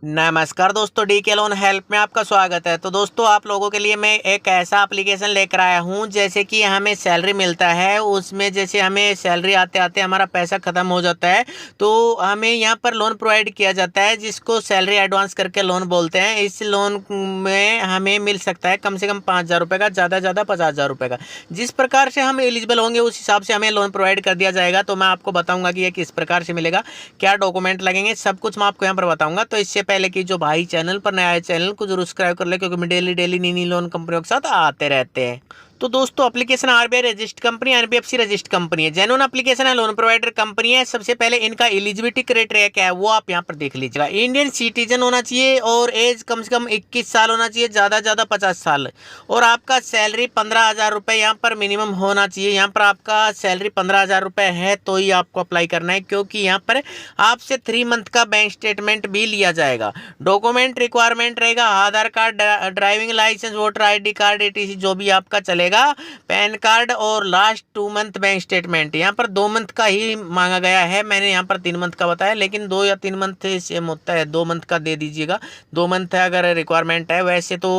नमस्कार दोस्तों, डी के लोन हेल्प में आपका स्वागत है। तो दोस्तों, आप लोगों के लिए मैं एक ऐसा एप्लीकेशन लेकर आया हूं, जैसे कि हमें सैलरी मिलता है, उसमें जैसे हमें सैलरी आते आते हमारा पैसा ख़त्म हो जाता है, तो हमें यहां पर लोन प्रोवाइड किया जाता है, जिसको सैलरी एडवांस करके लोन बोलते हैं। इस लोन में हमें मिल सकता है कम से कम 5,000 रुपये का, ज़्यादा ज़्यादा 50,000 रुपये का। जिस प्रकार से हम एलिजिबल होंगे उस हिसाब से हमें लोन प्रोवाइड कर दिया जाएगा। तो मैं आपको बताऊँगा कि ये किस प्रकार से मिलेगा, क्या डॉक्यूमेंट लगेंगे, सब कुछ मैं आपको यहाँ पर बताऊँगा। तो इससे पहले कि जो भाई चैनल पर नया है, चैनल को जरूर सब्सक्राइब कर ले, क्योंकि मैं डेली नई लोन कंपनियों के साथ आते रहते हैं। तो दोस्तों, application RBI registered company, NBFC registered company है, जेन्युइन एप्लीकेशन है, लोन प्रोवाइडर कंपनी है। सबसे पहले इनका एलिजिबिलिटी क्राइटेरिया क्या है वो आप यहाँ पर देख लीजिएगा। इंडियन सिटीजन होना चाहिए और एज कम से कम 21 साल होना चाहिए, ज़्यादा 50 साल। और आपका सैलरी 15,000 रुपये यहाँ पर मिनिमम होना चाहिए। यहाँ पर आपका सैलरी 15,000 रुपये है तो ही आपको अप्लाई करना है, क्योंकि यहाँ पर आपसे 3 मंथ का बैंक स्टेटमेंट भी लिया जाएगा। डॉक्यूमेंट रिक्वायरमेंट रहेगा Aadhaar card, driving licence, voter ID card, ETC जो भी आपका चलेगा, पैन कार्ड और लास्ट 2 मंथ बैंक स्टेटमेंट। यहाँ पर 2 मंथ का ही मांगा गया है, मैंने यहाँ पर 3 मंथ का बताया, लेकिन 2 या 3 मंथ सेम होता है। 2 मंथ का दे दीजिएगा, 2 मंथ है अगर रिक्वायरमेंट है। वैसे तो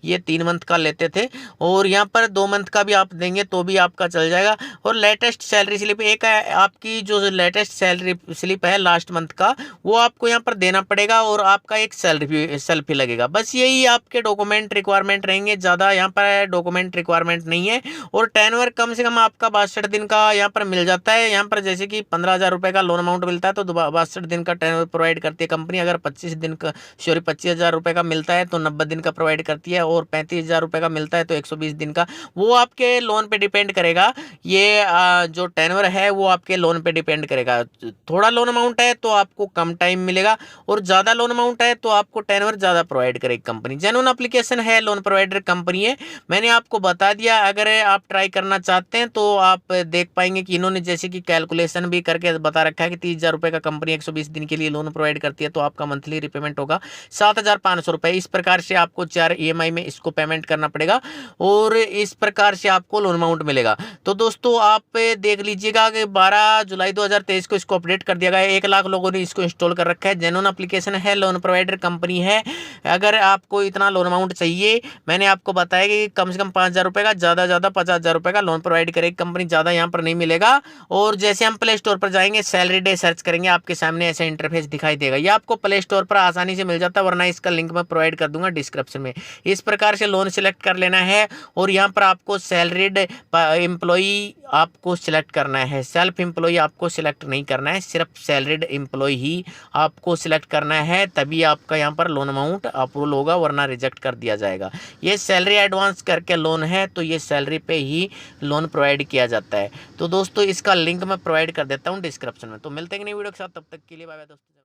ये 3 मंथ का लेते थे, और यहाँ पर 2 मंथ का भी आप देंगे तो भी आपका चल जाएगा। और लेटेस्ट सैलरी स्लिप एक है, आपकी जो लेटेस्ट सैलरी स्लिप है लास्ट मंथ का, वो आपको यहाँ पर देना पड़ेगा, और आपका एक सेल्फी लगेगा। बस यही आपके डॉक्यूमेंट रिक्वायरमेंट रहेंगे, ज़्यादा यहाँ पर डॉक्यूमेंट रिक्वायरमेंट नहीं है। और टेन्योर कम से कम आपका 62 दिन का यहाँ पर मिल जाता है। यहाँ पर जैसे कि 15,000 रुपये का लोन अमाउंट मिलता है, तो 62 दिन का टेन्योर प्रोवाइड करती है कंपनी। अगर 25,000 रुपये का मिलता है तो 90 दिन का प्रोवाइड करती है, और 35,000 रुपये का मिलता है तो 120 दिन का। वो आपके लोन पे डिपेंड करेगा। ये जो टेन्योर है वो आपके लोन पे डिपेंड करेगा। थोड़ा लोन अमाउंट है तो आपको कम टाइम मिलेगा, और ज़्यादा लोन अमाउंट है तो आपको टेन्योर ज़्यादा प्रोवाइड करेगी कंपनी। जेन्युइन एप्लीकेशन है, लोन प्रोवाइडर कंपनी है, मैंने आपको बता दिया। अगर आप ट्राई करना चाहते हैं तो आप देख पाएंगे कि इन्होंने जैसे कि कैलकुलेशन भी करके बता रखा है कि 30,000 रुपये का कंपनी 120 दिन के लिए लोन प्रोवाइड करती है, तो आपका मंथली रिपेमेंट होगा 7,500 रुपये। इस प्रकार से आपको 4 EMI में इसको पेमेंट करना पड़ेगा, और इस प्रकार से आपको लोन अमाउंट मिलेगा। तो दोस्तों, आप देख लीजिएगा कि 12 जुलाई 2023 को इसको अपडेट कर दिया गया है। 1 लाख लोगों ने इसको इंस्टॉल कर रखा है। जेन्युइन एप्लीकेशन है, लोन प्रोवाइडर कंपनी है। अगर आपको इतना लोन अमाउंट चाहिए, मैंने आपको बताया कि कम से कम 5,000 रुपये का, ज़्यादा 50,000 रुपये का लोन प्रोवाइड करेगी कंपनी। ज़्यादा यहाँ पर नहीं मिलेगा। और जैसे हम प्ले स्टोर पर जाएंगे, सैलरी डे सर्च करेंगे, आपके सामने ऐसा इंटरफेस दिखाई देगा। ये आपको प्ले स्टोर पर आसानी से मिल जाता है, वरना इसका लिंक मैं प्रोवाइड कर दूंगा डिस्क्रिप्शन में। इस प्रकार से लोन सिलेक्ट कर लेना है, और यहाँ पर आपको सैलरीड एम्प्लॉई आपको सिलेक्ट करना है। सेल्फ एम्प्लॉई आपको सिलेक्ट नहीं करना है, सिर्फ सैलरीड एम्प्लॉय ही आपको सिलेक्ट करना है, तभी आपका यहाँ पर लोन अमाउंट अप्रूवल होगा, वरना रिजेक्ट कर दिया जाएगा। ये सैलरी एडवांस करके लोन है, तो ये सैलरी पे ही लोन प्रोवाइड किया जाता है। तो दोस्तों, इसका लिंक मैं प्रोवाइड कर देता हूँ डिस्क्रिप्शन में। तो मिलते हैं नई वीडियो के साथ, तब तक के लिए बाय बाय दोस्तों।